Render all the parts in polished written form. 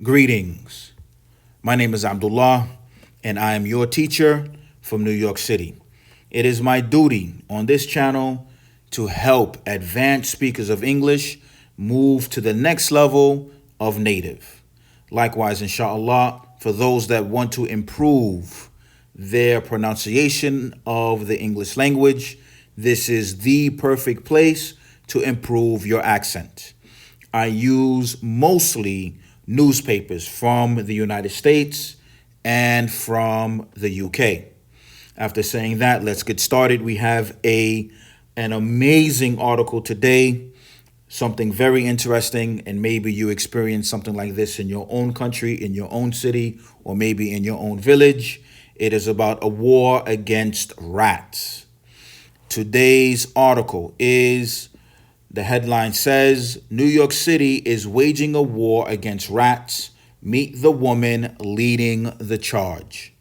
Greetings. My name is Abdullah, and I am your teacher from New York City. It is my duty on this channel to help advanced speakers of English move to the next level of native. Likewise, inshallah, for those that want to improve their pronunciation of the English language, this is the perfect place to improve your accent. I use mostly newspapers from the United States and from the UK. After saying that, let's get started. We have an amazing article today, something very interesting, and maybe you experience something like this in your own country, in your own city, or maybe in your own village. It is about a war against rats. Today's article is, the headline says, New York City is waging a war against rats. Meet the woman leading the charge.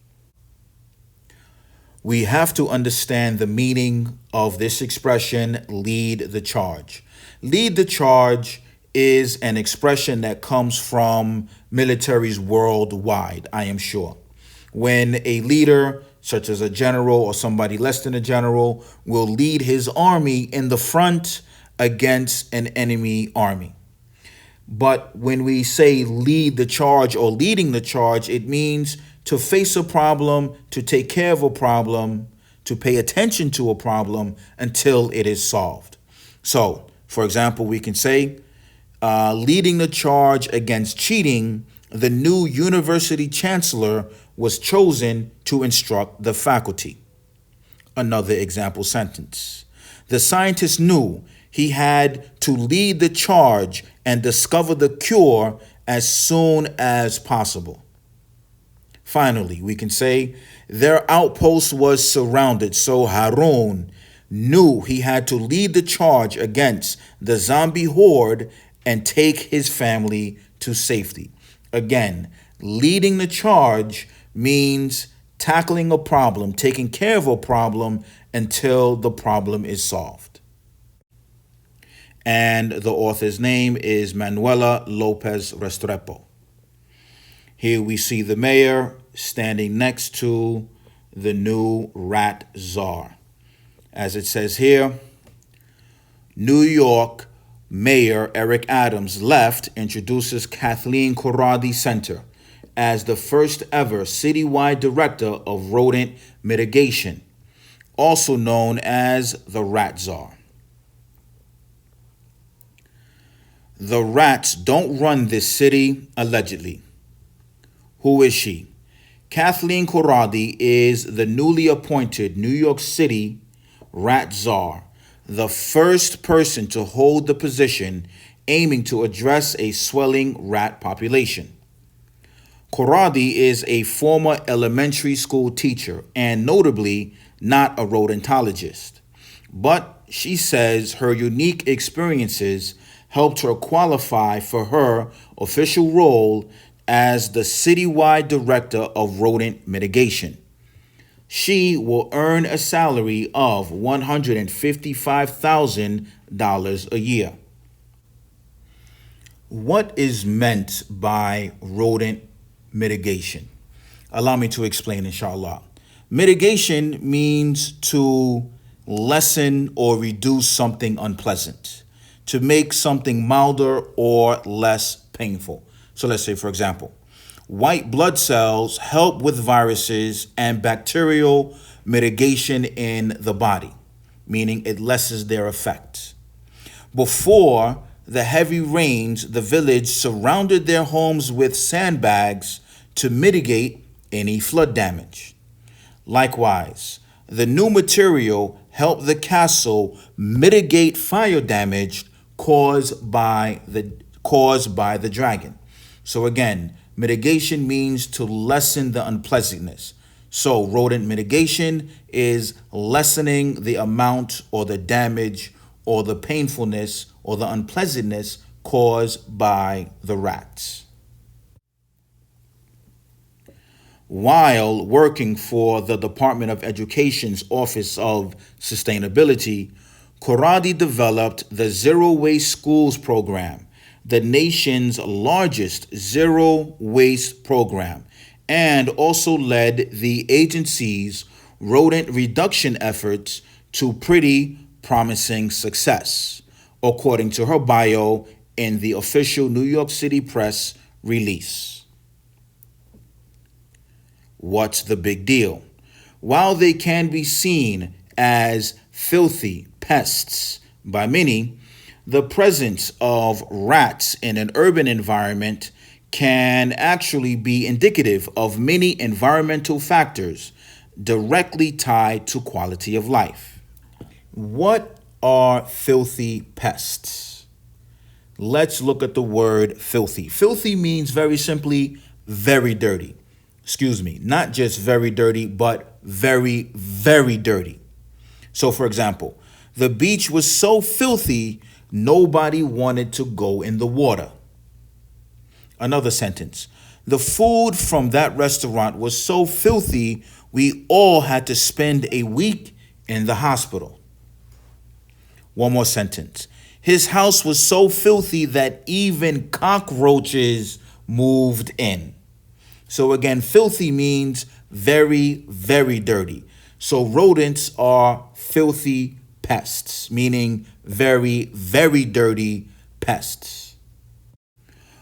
We have to understand the meaning of this expression, lead the charge. Lead the charge is an expression that comes from militaries worldwide, I am sure. When a leader, such as a general or somebody less than a general, will lead his army in the front against an enemy army. But when we say lead the charge or leading the charge, it means to face a problem, to take care of a problem, to pay attention to a problem until it is solved. So, for example, we can say, leading the charge against cheating, the new university chancellor was chosen to instruct the faculty. Another example sentence. The scientist knew he had to lead the charge and discover the cure as soon as possible. Finally, we can say their outpost was surrounded, so Harun knew he had to lead the charge against the zombie horde and take his family to safety. Again, leading the charge means tackling a problem, taking care of a problem until the problem is solved. And the author's name is Manuela Lopez Restrepo. Here we see the mayor standing next to the new rat czar. As it says here, New York Mayor Eric Adams left introduces Kathleen Corradi Center as the first ever citywide director of Rodent Mitigation, also known as the Rat Czar. The rats don't run this city, allegedly. Who is she? Kathleen Corradi is the newly appointed New York City Rat Czar, the first person to hold the position, aiming to address a swelling rat population. Corradi is a former elementary school teacher and notably not a rodentologist. But she says her unique experiences helped her qualify for her official role as the citywide director of rodent mitigation. She will earn a salary of $155,000 a year. What is meant by rodent mitigation? Allow me to explain, inshallah. Mitigation means to lessen or reduce something unpleasant, to make something milder or less painful. So let's say, for example, white blood cells help with viruses and bacterial mitigation in the body, meaning it lessens their effects. Before the heavy rains, the village surrounded their homes with sandbags to mitigate any flood damage. Likewise, the new material helped the castle mitigate fire damage caused by the dragon. So again, mitigation means to lessen the unpleasantness. So rodent mitigation is lessening the amount or the damage or the painfulness or the unpleasantness caused by the rats. While working for the Department of Education's Office of Sustainability, Corradi developed the Zero Waste Schools program the nation's largest zero waste program, and also led the agency's rodent reduction efforts to pretty promising success, according to her bio in the official New York City press release. What's the big deal? While they can be seen as filthy pests by many, the presence of rats in an urban environment can actually be indicative of many environmental factors directly tied to quality of life. What are filthy pests? Let's look at the word filthy. Filthy means very simply very dirty. Excuse me, not just very dirty, but very, very dirty. So, for example, the beach was so filthy, nobody wanted to go in the water. Another sentence. The food from that restaurant was so filthy, we all had to spend a week in the hospital. One more sentence. His house was so filthy that even cockroaches moved in. So again, filthy means very, very dirty. So rodents are filthy pests, meaning very, very dirty pests.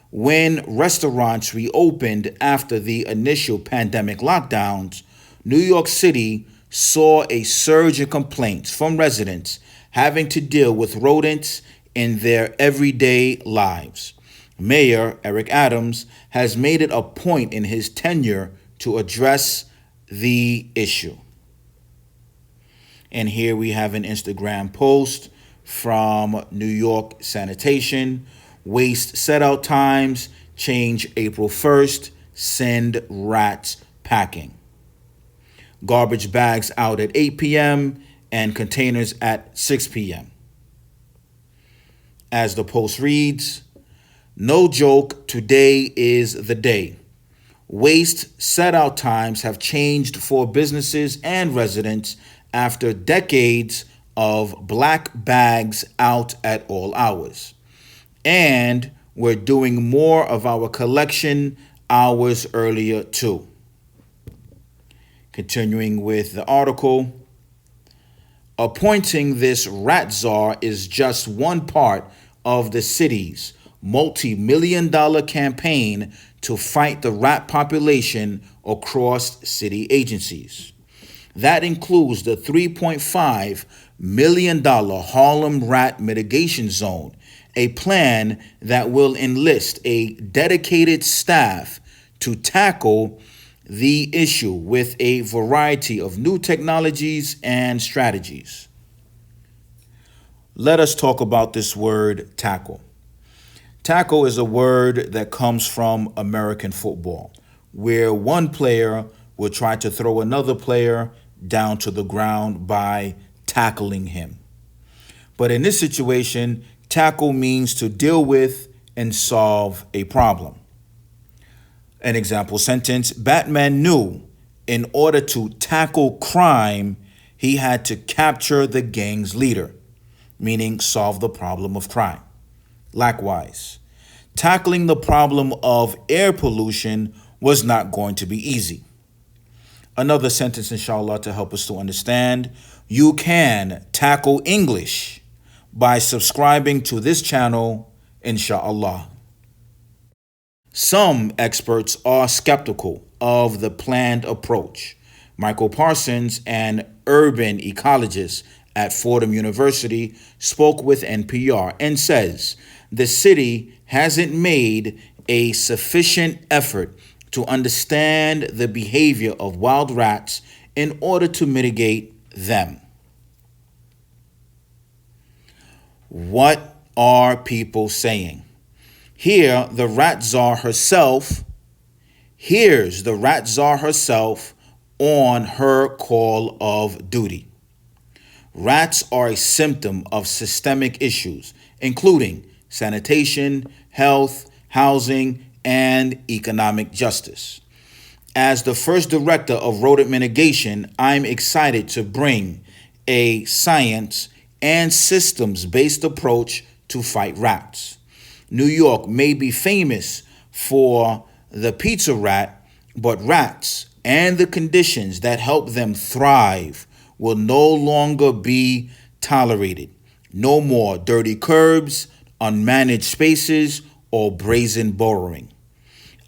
When restaurants reopened after the initial pandemic lockdowns, New York City saw a surge in complaints from residents having to deal with rodents in their everyday lives. Mayor Eric Adams has made it a point in his tenure to address the issue. And here we have an Instagram post from New York Sanitation. Waste set-out times change April 1st. Send rats packing. Garbage bags out at 8 p.m. and containers at 6 p.m. As the post reads, no joke, today is the day. Waste set-out times have changed for businesses and residents after decades of black bags out at all hours. And we're doing more of our collection hours earlier too. Continuing with the article, appointing this rat czar is just one part of the city's multi-million-dollar campaign to fight the rat population across city agencies. That includes the $3.5 million Harlem Rat Mitigation Zone, a plan that will enlist a dedicated staff to tackle the issue with a variety of new technologies and strategies. Let us talk about this word tackle. Tackle is a word that comes from American football, where one player will try to throw another player down to the ground by tackling him. But in this situation, tackle means to deal with and solve a problem. An example sentence, Batman knew in order to tackle crime, he had to capture the gang's leader, meaning solve the problem of crime. Likewise, tackling the problem of air pollution was not going to be easy. Another sentence, inshallah, to help us to understand, you can tackle English by subscribing to this channel, inshallah. Some experts are skeptical of the planned approach. Michael Parsons, an urban ecologist at Fordham University, spoke with NPR and says the city hasn't made a sufficient effort to understand the behavior of wild rats in order to mitigate them. What are people saying? Here's the rat czar herself on her call of duty. Rats are a symptom of systemic issues, including sanitation, health, housing, and economic justice. As the first director of Rodent Mitigation, I'm excited to bring a science and systems-based approach to fight rats. New York may be famous for the pizza rat, but rats and the conditions that help them thrive will no longer be tolerated. No more dirty curbs, unmanaged spaces, or brazen borrowing.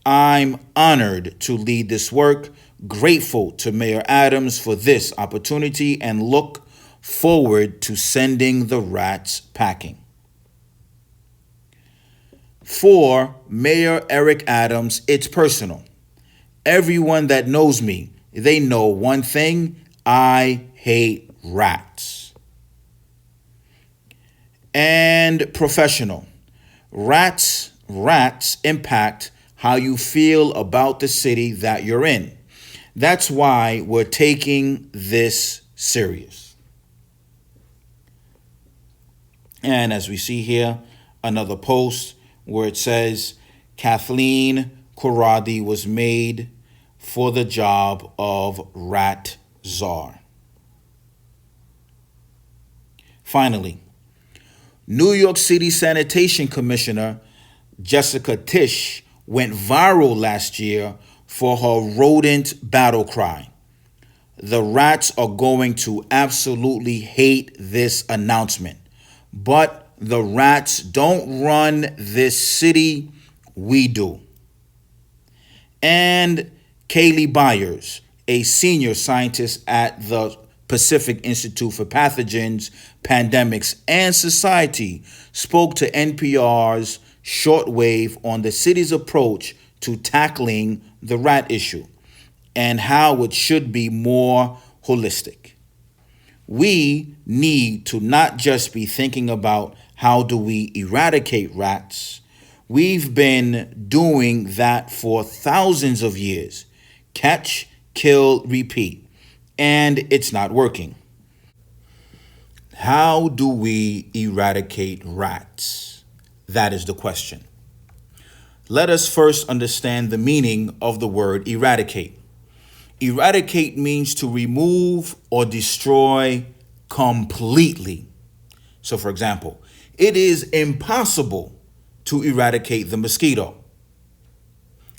I'm honored to lead this work, grateful to Mayor Adams for this opportunity, and look forward to sending the rats packing. For Mayor Eric Adams, it's personal. Everyone that knows me, they know one thing: I hate rats. And professional. Rats impact how you feel about the city that you're in. That's why we're taking this serious. And as we see here, another post where it says Kathleen Koradi was made for the job of rat czar. Finally, New York City Sanitation Commissioner Jessica Tisch went viral last year for her rodent battle cry. The rats are going to absolutely hate this announcement. But the rats don't run this city, we do. And Kaylee Byers, a senior scientist at the Pacific Institute for Pathogens, Pandemics, and Society, spoke to NPR's Shortwave on the city's approach to tackling the rat issue and how it should be more holistic. We need to not just be thinking about how do we eradicate rats. We've been doing that for thousands of years. Catch, kill, repeat. And it's not working. How do we eradicate rats? That is the question. Let us first understand the meaning of the word eradicate. Eradicate means to remove or destroy completely. So, for example, it is impossible to eradicate the mosquito.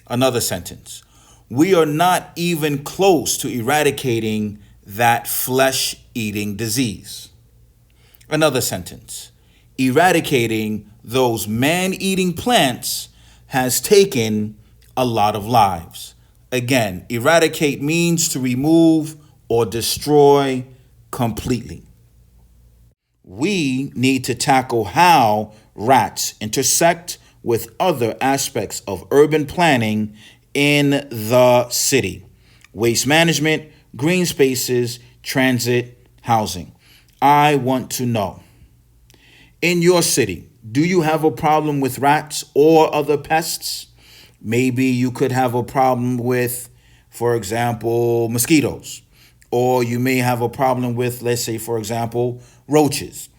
Another sentence: we are not even close to eradicating that flesh-eating disease. Another sentence: eradicating those man-eating plants has taken a lot of lives. Again, eradicate means to remove or destroy completely. We need to tackle how rats intersect with other aspects of urban planning in the city: waste management, green spaces, transit, housing. I want to know, in your city, do you have a problem with rats or other pests? Maybe you could have a problem with, for example, mosquitoes. Or you may have a problem with, let's say, for example, roaches.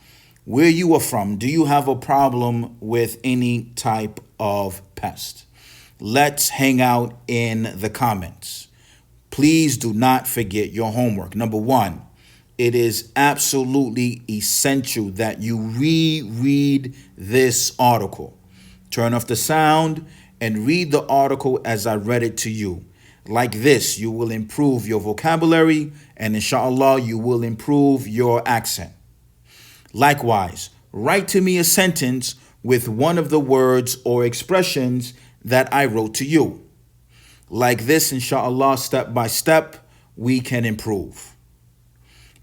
Where you are from, do you have a problem with any type of pest? Let's hang out in the comments. Please do not forget your homework. Number one, it is absolutely essential that you reread this article. Turn off the sound and read the article as I read it to you. Like this, you will improve your vocabulary, and inshallah, you will improve your accent. Likewise, write to me a sentence with one of the words or expressions that I wrote to you. Like this, inshallah, step by step, we can improve.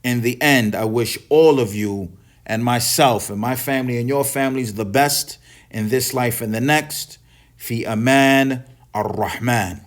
In the end, I wish all of you and myself and my family and your families the best in this life and the next. Fi aman ar-Rahman.